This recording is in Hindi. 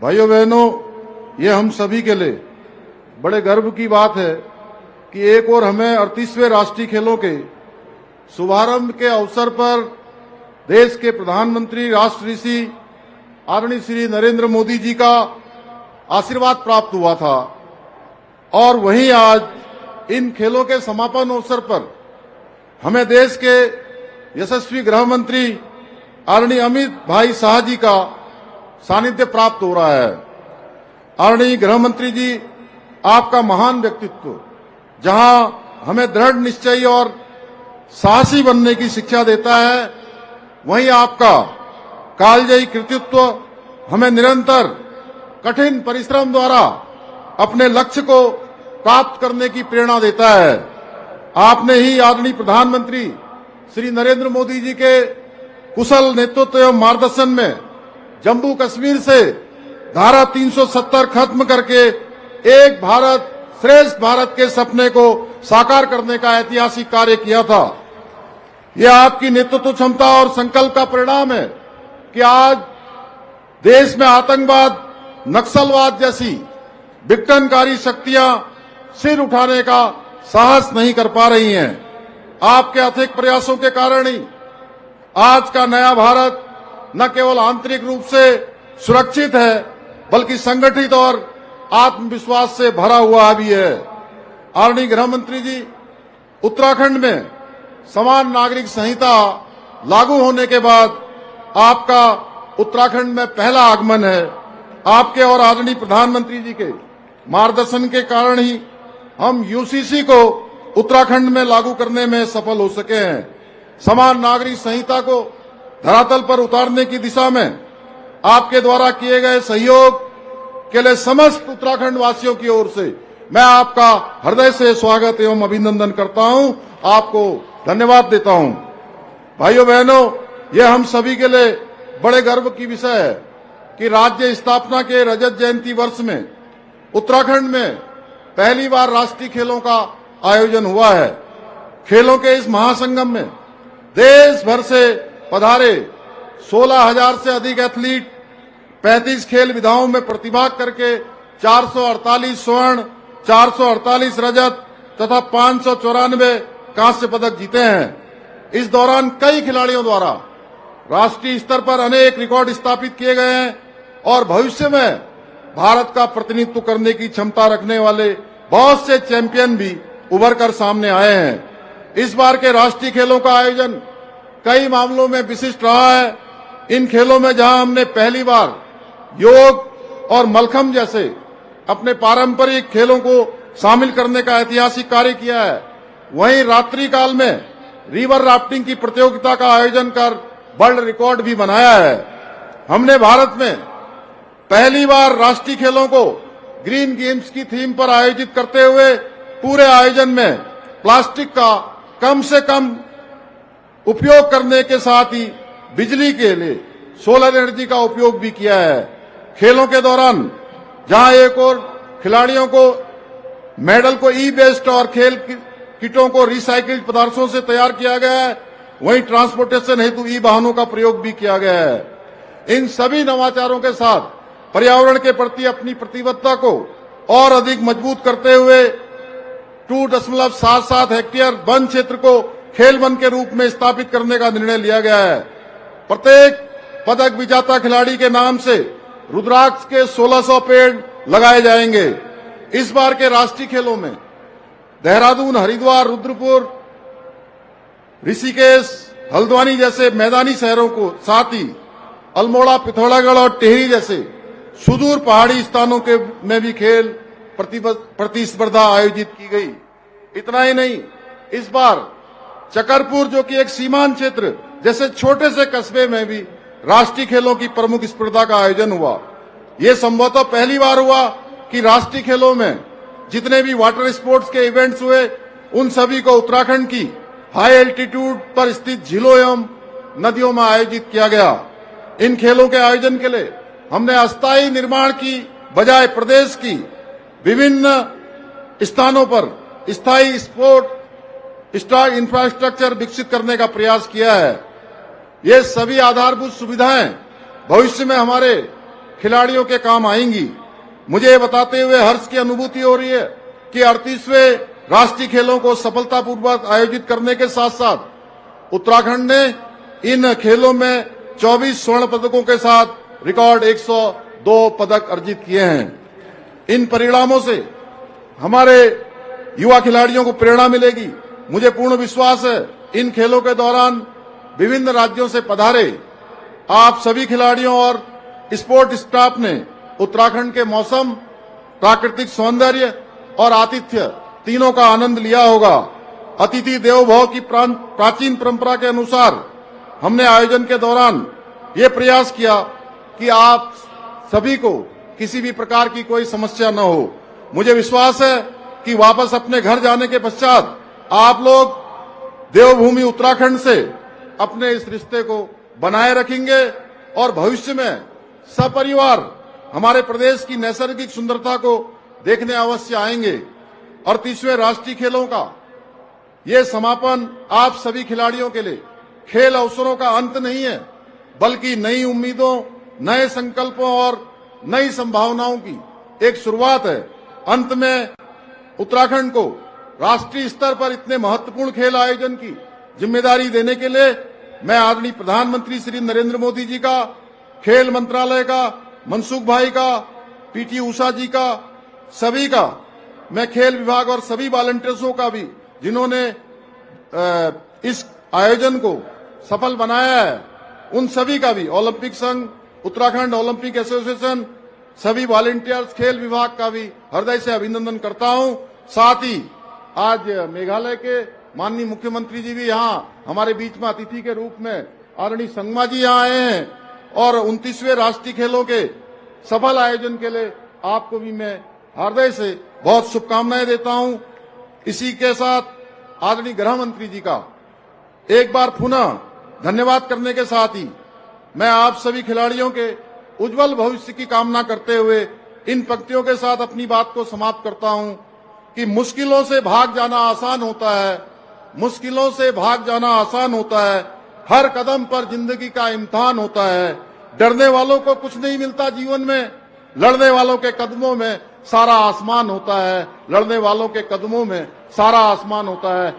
भाइयों बहनों, ये हम सभी के लिए बड़े गर्व की बात है कि एक और हमें 38वें राष्ट्रीय खेलों के शुभारंभ के अवसर पर देश के प्रधानमंत्री राष्ट्र ऋषि आदरणीय श्री नरेंद्र मोदी जी का आशीर्वाद प्राप्त हुआ था। और वहीं आज इन खेलों के समापन अवसर पर हमें देश के यशस्वी गृह मंत्री आदरणीय अमित भाई शाह जी का सानिध्य प्राप्त हो रहा है। आदरणीय गृह मंत्री जी, आपका महान व्यक्तित्व जहां हमें दृढ़ निश्चयी और साहसी बनने की शिक्षा देता है, वहीं आपका कालजयी कृतित्व हमें निरंतर कठिन परिश्रम द्वारा अपने लक्ष्य को प्राप्त करने की प्रेरणा देता है। आपने ही आदरणीय प्रधानमंत्री श्री नरेंद्र मोदी जी के कुशल नेतृत्व एवं मार्गदर्शन में जम्मू कश्मीर से धारा 370 खत्म करके एक भारत श्रेष्ठ भारत के सपने को साकार करने का ऐतिहासिक कार्य किया था। यह आपकी नेतृत्व क्षमता और संकल्प का परिणाम है कि आज देश में आतंकवाद, नक्सलवाद जैसी विघटनकारी शक्तियां सिर उठाने का साहस नहीं कर पा रही हैं। आपके अथक प्रयासों के कारण ही आज का नया भारत न केवल आंतरिक रूप से सुरक्षित है, बल्कि संगठित और आत्मविश्वास से भरा हुआ भी है। आदरणीय गृह मंत्री जी, उत्तराखंड में समान नागरिक संहिता लागू होने के बाद आपका उत्तराखंड में पहला आगमन है। आपके और आदरणीय प्रधानमंत्री जी के मार्गदर्शन के कारण ही हम यूसीसी को उत्तराखंड में लागू करने में सफल हो सके हैं। समान नागरिक संहिता को धरातल पर उतारने की दिशा में आपके द्वारा किए गए सहयोग के लिए समस्त उत्तराखंड वासियों की ओर से मैं आपका हृदय से स्वागत एवं अभिनंदन करता हूं, आपको धन्यवाद देता हूं। भाइयों बहनों, यह हम सभी के लिए बड़े गर्व की विषय है कि राज्य स्थापना के रजत जयंती वर्ष में उत्तराखंड में पहली बार राष्ट्रीय खेलों का आयोजन हुआ है। खेलों के इस महासंगम में देश भर से पधारे 16,000 से अधिक एथलीट 35 खेल विधाओं में प्रतिभाग करके 448 स्वर्ण, 448 रजत तथा 594 कांस्य पदक जीते हैं। इस दौरान कई खिलाड़ियों द्वारा राष्ट्रीय स्तर पर अनेक रिकॉर्ड स्थापित किए गए हैं और भविष्य में भारत का प्रतिनिधित्व करने की क्षमता रखने वाले बहुत से चैंपियन भी उभर कर सामने आए हैं। इस बार के राष्ट्रीय खेलों का आयोजन कई मामलों में विशिष्ट रहा है। इन खेलों में जहां हमने पहली बार योग और मलखम्ब जैसे अपने पारंपरिक खेलों को शामिल करने का ऐतिहासिक कार्य किया है, वहीं रात्रि काल में रिवर राफ्टिंग की प्रतियोगिता का आयोजन कर वर्ल्ड रिकॉर्ड भी बनाया है। हमने भारत में पहली बार राष्ट्रीय खेलों को ग्रीन गेम्स की थीम पर आयोजित करते हुए पूरे आयोजन में प्लास्टिक का कम से कम उपयोग करने के साथ ही बिजली के लिए सोलर एनर्जी का उपयोग भी किया है। खेलों के दौरान जहां एक और खिलाड़ियों को मेडल को ई वेस्ट और खेल किटों को रिसाइकिल्ड पदार्थों से तैयार किया गया है, वहीं ट्रांसपोर्टेशन हेतु ई वाहनों का प्रयोग भी किया गया है। इन सभी नवाचारों के साथ पर्यावरण के प्रति अपनी प्रतिबद्धता को और अधिक मजबूत करते हुए 2.77 हेक्टेयर वन क्षेत्र को खेल वन के रूप में स्थापित करने का निर्णय लिया गया है। प्रत्येक पदक विजेता खिलाड़ी के नाम से रुद्राक्ष के 1600 पेड़ लगाए जाएंगे। इस बार के राष्ट्रीय खेलों में देहरादून, हरिद्वार, रुद्रपुर, ऋषिकेश, हल्द्वानी जैसे मैदानी शहरों को साथ ही अल्मोड़ा, पिथौरागढ़ और टिहरी जैसे सुदूर पहाड़ी स्थानों के में भी खेल प्रतिस्पर्धा आयोजित की गई। इतना ही नहीं, इस बार चकरपुर जो कि एक सीमांत क्षेत्र जैसे छोटे से कस्बे में भी राष्ट्रीय खेलों की प्रमुख स्पर्धा का आयोजन हुआ। ये संभवतः पहली बार हुआ कि राष्ट्रीय खेलों में जितने भी वाटर स्पोर्ट्स के इवेंट्स हुए, उन सभी को उत्तराखंड की हाई एल्टीट्यूड पर स्थित झीलों एवं नदियों में आयोजित किया गया। इन खेलों के आयोजन के लिए हमने अस्थायी निर्माण की बजाय प्रदेश की विभिन्न स्थानों पर स्थायी स्पोर्ट इंफ्रास्ट्रक्चर विकसित करने का प्रयास किया है। ये सभी आधारभूत सुविधाएं भविष्य में हमारे खिलाड़ियों के काम आएंगी। मुझे ये बताते हुए हर्ष की अनुभूति हो रही है कि 38वें राष्ट्रीय खेलों को सफलतापूर्वक आयोजित करने के साथ साथ उत्तराखंड ने इन खेलों में 24 स्वर्ण पदकों के साथ रिकॉर्ड 102 पदक अर्जित किए हैं। इन परिणामों से हमारे युवा खिलाड़ियों को प्रेरणा मिलेगी। मुझे पूर्ण विश्वास है इन खेलों के दौरान विभिन्न राज्यों से पधारे आप सभी खिलाड़ियों और स्पोर्ट स्टाफ ने उत्तराखंड के मौसम, प्राकृतिक सौंदर्य और आतिथ्य तीनों का आनंद लिया होगा। अतिथि देवो भव की प्राचीन परंपरा के अनुसार हमने आयोजन के दौरान ये प्रयास किया कि आप सभी को किसी भी प्रकार की कोई समस्या न हो। मुझे विश्वास है कि वापस अपने घर जाने के पश्चात आप लोग देवभूमि उत्तराखंड से अपने इस रिश्ते को बनाए रखेंगे और भविष्य में सपरिवार हमारे प्रदेश की नैसर्गिक सुंदरता को देखने अवश्य आएंगे। 38वें राष्ट्रीय खेलों का ये समापन आप सभी खिलाड़ियों के लिए खेल अवसरों का अंत नहीं है, बल्कि नई उम्मीदों, नए संकल्पों और नई संभावनाओं की एक शुरुआत है। अंत में उत्तराखंड को राष्ट्रीय स्तर पर इतने महत्वपूर्ण खेल आयोजन की जिम्मेदारी देने के लिए मैं आदरणीय प्रधानमंत्री श्री नरेंद्र मोदी जी का, खेल मंत्रालय का, मनसुख भाई का, पीटी उषा जी का, सभी का, मैं खेल विभाग और सभी वॉलंटियर्सों का भी जिन्होंने इस आयोजन को सफल बनाया है, उन सभी का भी, ओलंपिक संघ, उत्तराखंड ओलंपिक एसोसिएशन, सभी वॉलंटियर्स, खेल विभाग का भी हृदय से अभिनंदन करता हूं। साथ ही आज मेघालय के माननीय मुख्यमंत्री जी भी यहाँ हमारे बीच में अतिथि के रूप में आदरणीय संगमा जी यहाँ आए हैं और 29वें राष्ट्रीय खेलों के सफल आयोजन के लिए आपको भी मैं हृदय से बहुत शुभकामनाएं देता हूं। इसी के साथ आदरणीय गृह मंत्री जी का एक बार पुनः धन्यवाद करने के साथ ही मैं आप सभी खिलाड़ियों के उज्जवल भविष्य की कामना करते हुए इन पंक्तियों के साथ अपनी बात को समाप्त करता हूं कि मुश्किलों से भाग जाना आसान होता है, मुश्किलों से भाग जाना आसान होता है, हर कदम पर जिंदगी का इम्तिहान होता है। डरने वालों को कुछ नहीं मिलता जीवन में, लड़ने वालों के कदमों में सारा आसमान होता है, लड़ने वालों के कदमों में सारा आसमान होता है।